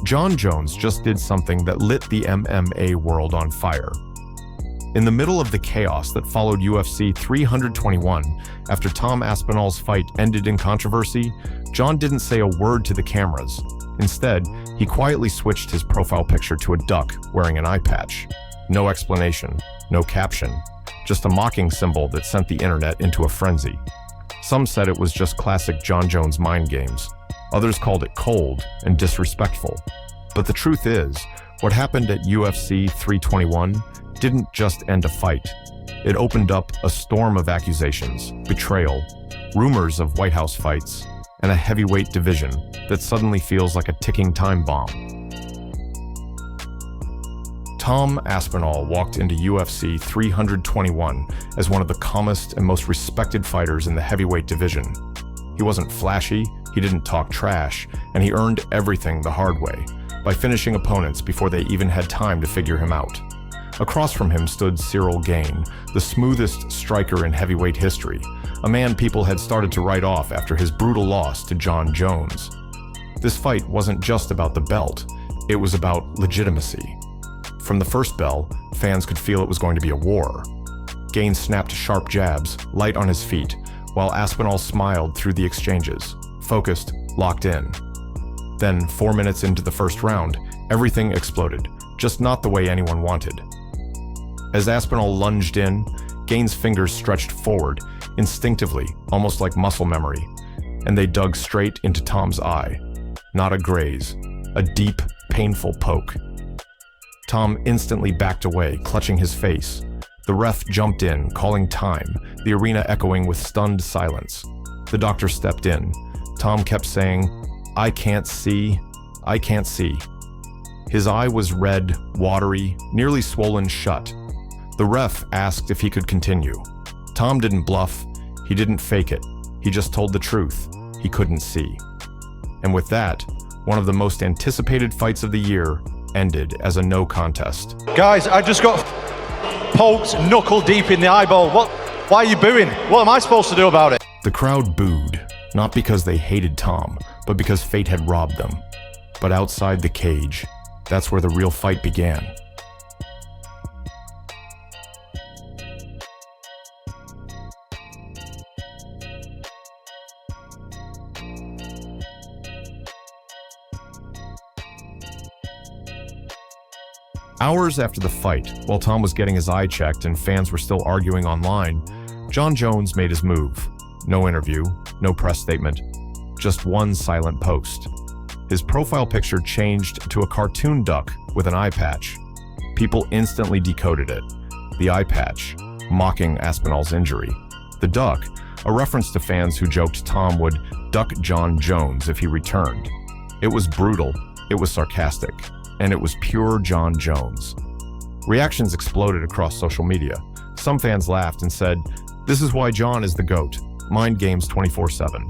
Jon Jones just did something that lit the MMA world on fire. In the middle of the chaos that followed UFC 321, after Tom Aspinall's fight ended in controversy, Jon didn't say a word to the cameras. Instead, he quietly switched his profile picture to a duck wearing an eye patch. No explanation, no caption, just a mocking symbol that sent the internet into a frenzy. Some said it was just classic Jon Jones mind games. Others called it cold and disrespectful. But the truth is, what happened at UFC 321 didn't just end a fight. It opened up a storm of accusations, betrayal, rumors of White House fights, and a heavyweight division that suddenly feels like a ticking time bomb. Tom Aspinall walked into UFC 321 as one of the calmest and most respected fighters in the heavyweight division. He wasn't flashy, he didn't talk trash, and he earned everything the hard way, by finishing opponents before they even had time to figure him out. Across from him stood Cyril Gane, the smoothest striker in heavyweight history, a man people had started to write off after his brutal loss to Jon Jones. This fight wasn't just about the belt, it was about legitimacy. From the first bell, fans could feel it was going to be a war. Gane snapped sharp jabs, light on his feet, while Aspinall smiled through the exchanges, focused, locked in. Then, 4 minutes into the first round, everything exploded, just not the way anyone wanted. As Aspinall lunged in, Gane's fingers stretched forward, instinctively, almost like muscle memory, and they dug straight into Tom's eye. Not a graze, a deep, painful poke. Tom instantly backed away, clutching his face. The ref jumped in, calling time, the arena echoing with stunned silence. The doctor stepped in. Tom kept saying, "I can't see, I can't see." His eye was red, watery, nearly swollen shut. The ref asked if he could continue. Tom didn't bluff, he didn't fake it. He just told the truth. He couldn't see. And with that, one of the most anticipated fights of the year ended as a no contest. Guys, I just got poked knuckle deep in the eyeball. Why are you booing? What am I supposed to do about it? The crowd booed, not because they hated Tom, but because fate had robbed them. But outside the cage, that's where the real fight began. Hours after the fight, while Tom was getting his eye checked and fans were still arguing online, Jon Jones made his move. No interview, no press statement, just one silent post. His profile picture changed to a cartoon duck with an eye patch. People instantly decoded it. The eye patch, mocking Aspinall's injury. The duck, a reference to fans who joked Tom would duck Jon Jones if he returned. It was brutal, it was sarcastic, and it was pure Jon Jones. Reactions exploded across social media. Some fans laughed and said, "This is why Jon is the GOAT, mind games 24/7.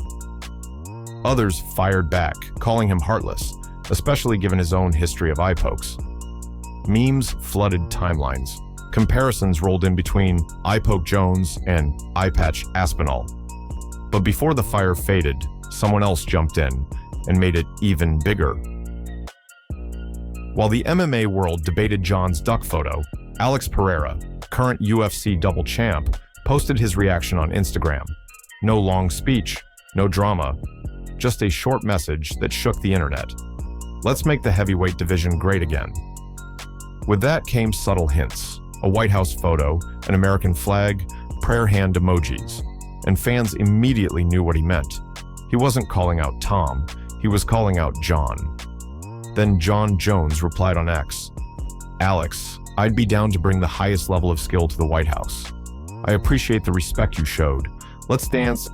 Others fired back, calling him heartless, especially given his own history of eye pokes. Memes flooded timelines. Comparisons rolled in between eye poke Jones and eye patch Aspinall. But before the fire faded, someone else jumped in and made it even bigger. While the MMA world debated Jon's duck photo, Alex Pereira, current UFC double champ, posted his reaction on Instagram. No long speech, no drama, just a short message that shook the internet. Let's make the heavyweight division great again. With that came subtle hints, a White House photo, an American flag, prayer hand emojis, and fans immediately knew what he meant. He wasn't calling out Tom, he was calling out Jon. Then Jon Jones replied on X, "Alex, I'd be down to bring the highest level of skill to the White House. I appreciate the respect you showed. Let's dance."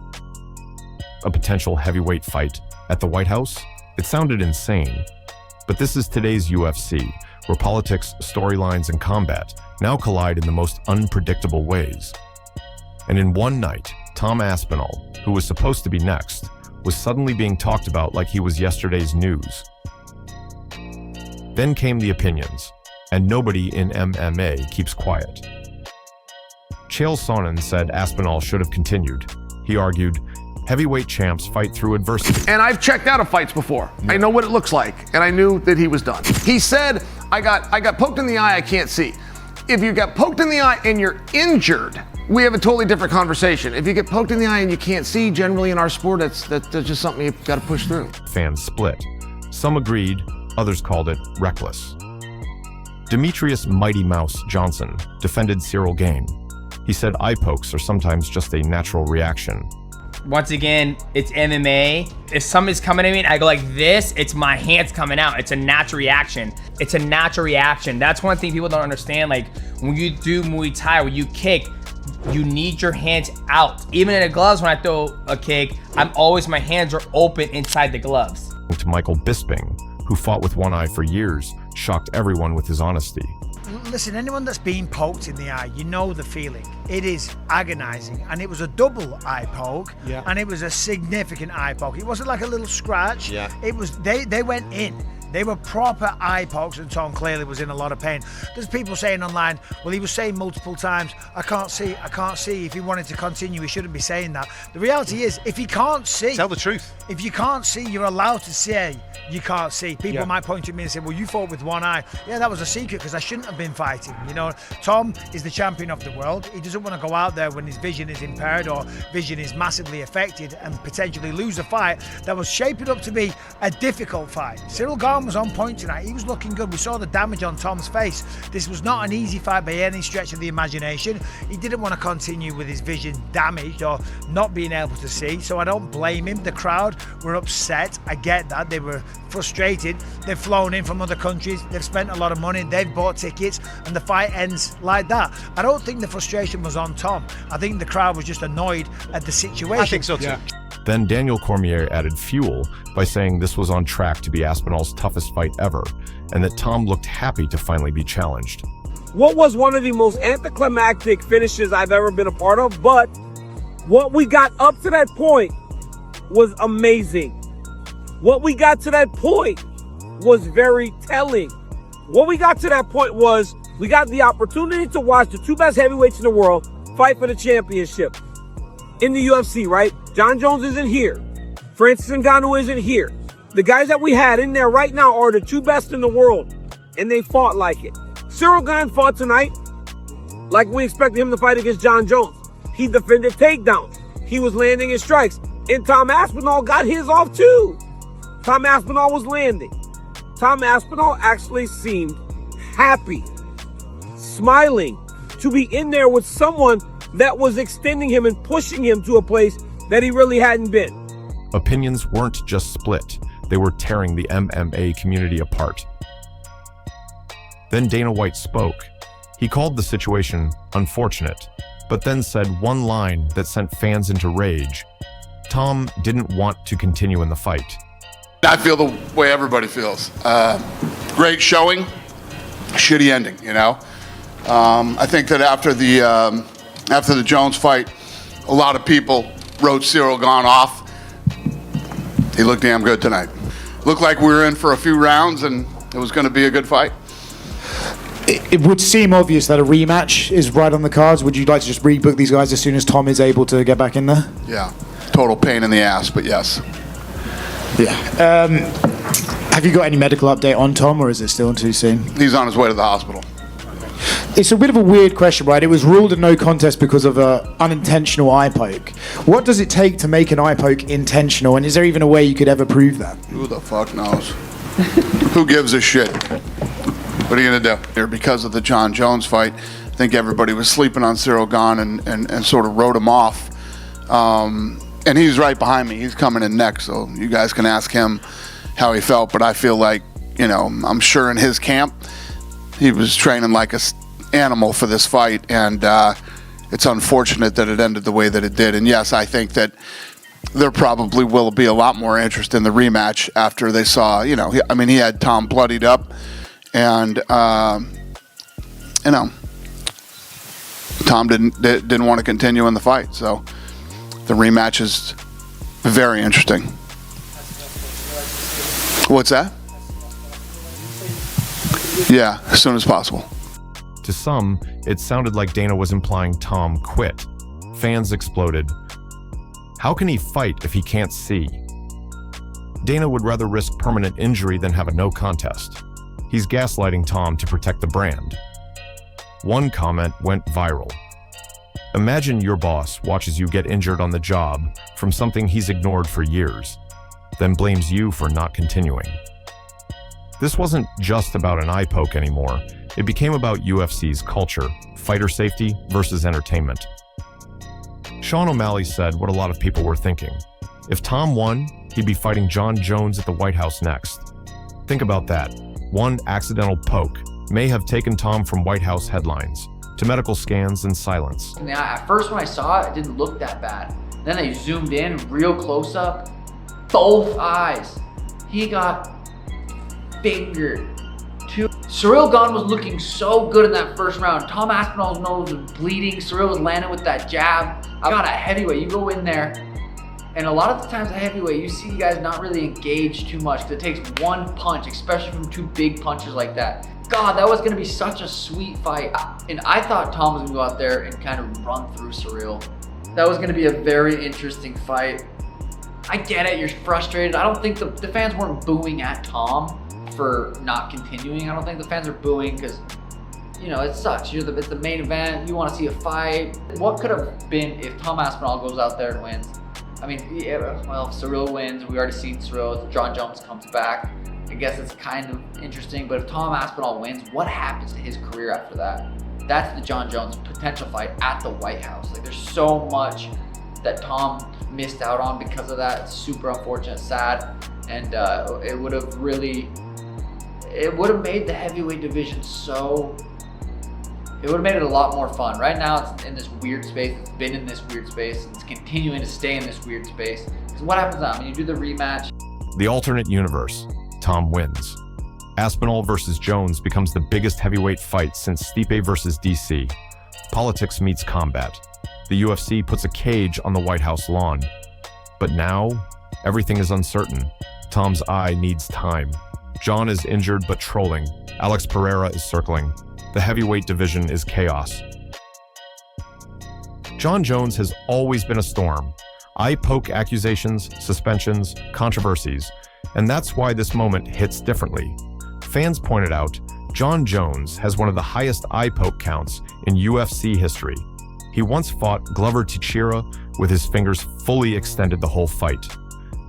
A potential heavyweight fight at the White House? It sounded insane. But this is today's UFC, where politics, storylines, and combat now collide in the most unpredictable ways. And in one night, Tom Aspinall, who was supposed to be next, was suddenly being talked about like he was yesterday's news. Then came the opinions, and nobody in MMA keeps quiet. Chael Sonnen said Aspinall should have continued. He argued, Heavyweight champs fight through adversity. And I've checked out of fights before. I know what it looks like, and I knew that he was done. He said, I got poked in the eye, I can't see. If you got poked in the eye and you're injured, we have a totally different conversation. If you get poked in the eye and you can't see, generally in our sport, that's just something you've got to push through. Fans split. Some agreed, others called it reckless. Demetrius Mighty Mouse Johnson defended Cyril Gane. He said eye pokes are sometimes just a natural reaction. Once again, it's MMA. If somebody's coming at me and I go like this, it's my hands coming out. It's a natural reaction. It's a natural reaction. That's one thing people don't understand. Like when you do Muay Thai, when you kick, you need your hands out. Even in the gloves, when I throw a kick, my hands are open inside the gloves. To Michael Bisping, who fought with one eye for years, shocked everyone with his honesty. Listen, anyone that's been poked in the eye, you know the feeling. It is agonizing, and it was a double eye poke, and it was a significant eye poke. It wasn't like a little scratch. It was they went in. They were proper eye pokes, and Tom clearly was in a lot of pain. There's people saying online, well, he was saying multiple times, I can't see. If he wanted to continue, he shouldn't be saying that. The reality is, if he can't see... Tell the truth. If you can't see, you're allowed to say you can't see. People might point at me and say, well, you fought with one eye. Yeah, that was a secret because I shouldn't have been fighting. You know, Tom is the champion of the world. He doesn't want to go out there when his vision is impaired or vision is massively affected and potentially lose a fight that was shaping up to be a difficult fight. Cyril Gane was on point tonight. He was looking good. We saw the damage on Tom's face. This was not an easy fight by any stretch of the imagination. He didn't want to continue with his vision damaged or not being able to see, so I don't blame him. The crowd were upset. I get that. They were frustrated. They've flown in from other countries. They've spent a lot of money. They've bought tickets, and the fight ends like that. I don't think the frustration was on Tom. I think the crowd was just annoyed at the situation. I think so too. Then Daniel Cormier added fuel by saying this was on track to be Aspinall's toughest fight ever, and that Tom looked happy to finally be challenged. What was one of the most anticlimactic finishes I've ever been a part of, but what we got up to that point was amazing. What we got to that point was very telling. What we got to that point was we got the opportunity to watch the two best heavyweights in the world fight for the championship in the UFC, right? Jon Jones isn't here. Francis Ngannou isn't here. The guys that we had in there right now are the two best in the world, and they fought like it. Cyril Gane fought tonight like we expected him to fight against Jon Jones. He defended takedowns. He was landing his strikes. And Tom Aspinall got his off too. Tom Aspinall was landing. Tom Aspinall actually seemed happy, smiling to be in there with someone that was extending him and pushing him to a place that he really hadn't been. Opinions weren't just split, they were tearing the MMA community apart. Then Dana White spoke. He called the situation unfortunate, but then said one line that sent fans into rage. Tom didn't want to continue in the fight. I feel the way everybody feels. Great showing, shitty ending, you know? I think that after the Jones fight, a lot of people wrote Cyril Gane off. He looked damn good tonight. Looked like we were in for a few rounds and it was going to be a good fight. It would seem obvious that a rematch is right on the cards. Would you like to just rebook these guys as soon as Tom is able to get back in there? Yeah, total pain in the ass, but yes. Yeah. Have you got any medical update on Tom, or is it still too soon? He's on his way to the hospital. It's a bit of a weird question, right? It was ruled a no contest because of an unintentional eye poke. What does it take to make an eye poke intentional, and is there even a way you could ever prove that? Who the fuck knows? Who gives a shit? What are you going to do? Here, because of the Jon Jones fight, I think everybody was sleeping on Cyril Gane and sort of wrote him off. And he's right behind me. He's coming in next, so you guys can ask him how he felt. But I feel like, you know, I'm sure in his camp, he was training like an animal for this fight. And it's unfortunate that it ended the way that it did. And yes, I think that there probably will be a lot more interest in the rematch after they saw, you know, he had Tom bloodied up. And, you know, Tom didn't want to continue in the fight. So the rematch is very interesting. What's that? Yeah, as soon as possible. To some, it sounded like Dana was implying Tom quit. Fans exploded. How can he fight if he can't see? Dana would rather risk permanent injury than have a no contest. He's gaslighting Tom to protect the brand. One comment went viral. Imagine your boss watches you get injured on the job from something he's ignored for years, then blames you for not continuing. This wasn't just about an eye poke anymore. It became about UFC's culture, fighter safety versus entertainment. Sean O'Malley said what a lot of people were thinking. If Tom won, he'd be fighting Jon Jones at the White House next. Think about that. One accidental poke may have taken Tom from White House headlines to medical scans and silence. At first when I saw it, it didn't look that bad. Then I zoomed in real close up, both eyes. He got fingered. Ciryl Gane was looking so good in that first round. Tom Aspinall's nose was bleeding. Ciryl was landing with that jab. I got a heavyweight. You go in there, and a lot of the times at heavyweight, you see guys not really engage too much because it takes one punch, especially from two big punches like that. God, that was going to be such a sweet fight. And I thought Tom was going to go out there and kind of run through Ciryl. That was going to be a very interesting fight. I get it, you're frustrated. I don't think the fans weren't booing at Tom for not continuing. I don't think the fans are booing because, you know, it sucks. It's the main event. You want to see a fight. What could have been if Tom Aspinall goes out there and wins? I mean, yeah, well, if Ciryl wins, we already seen Ciryl. Jon Jones comes back. I guess it's kind of interesting. But if Tom Aspinall wins, what happens to his career after that? That's the Jon Jones potential fight at the White House. Like, there's so much that Tom missed out on because of that. It's super unfortunate, sad, and it would have made the heavyweight division so. It would have made it a lot more fun. Right now, it's in this weird space. It's been in this weird space. And it's continuing to stay in this weird space. Because what happens now? I mean, you do the rematch. The alternate universe, Tom wins. Aspinall versus Jones becomes the biggest heavyweight fight since Stipe versus DC. Politics meets combat. The UFC puts a cage on the White House lawn. But now, everything is uncertain. Tom's eye needs time. Jon is injured but trolling. Alex Pereira is circling. The heavyweight division is chaos. Jon Jones has always been a storm. Eye poke accusations, suspensions, controversies. And that's why this moment hits differently. Fans pointed out, Jon Jones has one of the highest eye poke counts in UFC history. He once fought Glover Teixeira with his fingers fully extended the whole fight.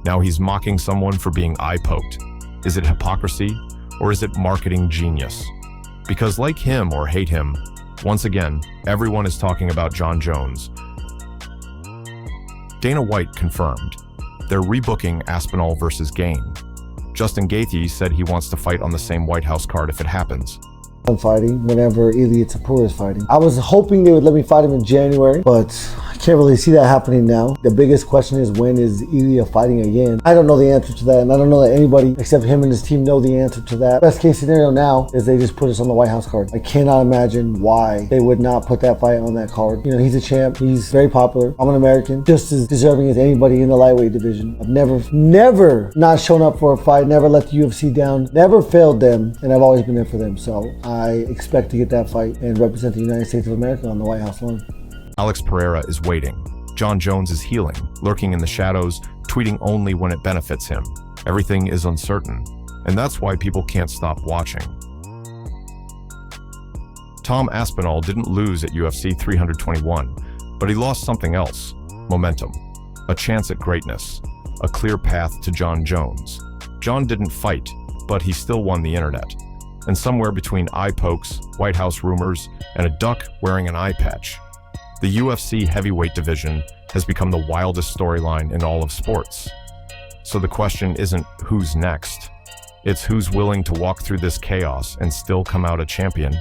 Now he's mocking someone for being eye poked. Is it hypocrisy, or is it marketing genius? Because like him or hate him, once again, everyone is talking about Jon Jones. Dana White confirmed. They're rebooking Aspinall versus Gane. Justin Gaethje said he wants to fight on the same White House card if it happens. I'm fighting whenever Ilia Topuria is fighting. I was hoping they would let me fight him in January, but I can't really see that happening now. The biggest question is, when is Ilia fighting again? I don't know the answer to that, and I don't know that anybody except him and his team know the answer to that. Best case scenario now is they just put us on the White House card. I cannot imagine why they would not put that fight on that card. You know, he's a champ. He's very popular. I'm an American, just as deserving as anybody in the lightweight division. I've never not shown up for a fight, never let the UFC down, never failed them, and I've always been there for them. So I expect to get that fight and represent the United States of America on the White House lawn. Alex Pereira is waiting. Jon Jones is healing, lurking in the shadows, tweeting only when it benefits him. Everything is uncertain, and that's why people can't stop watching. Tom Aspinall didn't lose at UFC 321, but he lost something else: momentum, a chance at greatness, a clear path to Jon Jones. Jon didn't fight, but he still won the internet. And somewhere between eye pokes, White House rumors, and a duck wearing an eye patch, the UFC heavyweight division has become the wildest storyline in all of sports. So the question isn't who's next, it's who's willing to walk through this chaos and still come out a champion.